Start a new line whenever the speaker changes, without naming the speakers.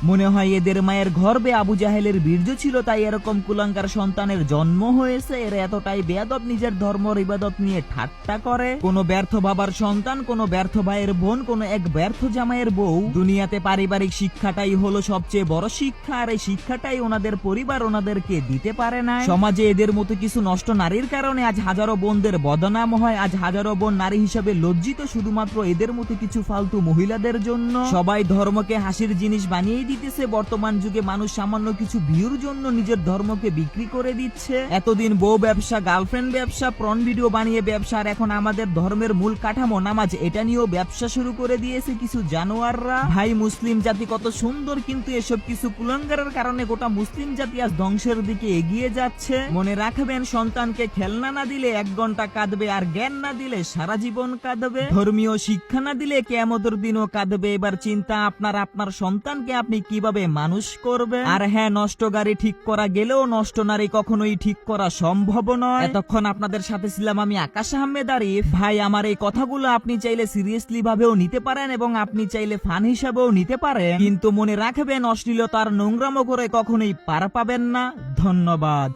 মনে হয় এদের মায়ের গর্ভে আবু জাহেলের বীর্য ছিল, তাই এরকম কুলাঙ্গার সন্তানের জন্ম হয়েছে। এরা এতটাই বেয়াদব, নিজের ধর্ম ইবাদত নিয়ে ঠাট্টা করে। কোন ব্যর্থ বাবার সন্তান, কোন ব্যর্থ ভাইয়ের বোন, কোন এক ব্যর্থ জামাইয়ের বউ। দুনিয়াতে পারিবারিক শিক্ষাটাই হলো সবচেয়ে বড় শিক্ষা, আর এই শিক্ষাটাই ওনাদের পরিবার ওনাদেরকে দিতে পারে না। সমাজে এদের মতো কিছু নষ্ট নারীর কারণে আজ হাজারো বোনদের বদনাম হয়। আজ হাজারো বোন নারী হিসাবে লজ্জিত শুধুমাত্র এদের মতো কিছু ফালতু মহিলাদের জন্য। সবাই ধর্মকে হাসির জিনিস বানিয়ে দিতেছে। বর্তমান যুগে মানুষ সামান্য কিছু ভিউর জন্য নিজের ধর্মকে বিক্রি করে দিচ্ছে। এতদিন বউ ব্যবসা, গার্লফ্রেন্ড ব্যবসা, প্রন ভিডিও বানিয়ে ব্যবসা, আর এখন আমাদের ধর্মের মূল কাঠামো নামাজ, এটা নিয়েও ব্যবসা শুরু করে দিয়েছে কিছু জানোয়াররা। ভাই, মুসলিম জাতি কত সুন্দর, কিন্তু এসব কিছু কুলাঙ্গারের কারণে গোটা মুসলিম জাতি আজ ধ্বংসের দিকে এগিয়ে যাচ্ছে। মনে রাখবেন, সন্তানকে খেলনা না দিলে 1 ঘন্টা কাঁদবে, আর জ্ঞান না দিলে সারা জীবন কাঁদবে। ধর্মীয় শিক্ষা না দিলে কিয়ামতের দিনও কাঁদবে। এবার চিন্তা আপনার সন্তানকে আপনি কিভাবে মানুষ করবে। আর হ্যাঁ, নষ্ট গাড়ি ঠিক করা গেলেও নষ্ট নারী কখনোই ঠিক করা সম্ভব নয়। এতক্ষণ আপনাদের সাথে ছিলাম আমি আকাশ আহমেদ আরিফ। ভাই, আমার এই কথাগুলো আপনি চাইলে সিরিয়াসলি ভাবেও নিতে পারেন এবং আপনি চাইলে ফান হিসাবেও নিতে পারেন, কিন্তু মনে রাখবেন, অশ্লীলতার নোংরামো করে কখনোই পার পাবেন না। ধন্যবাদ।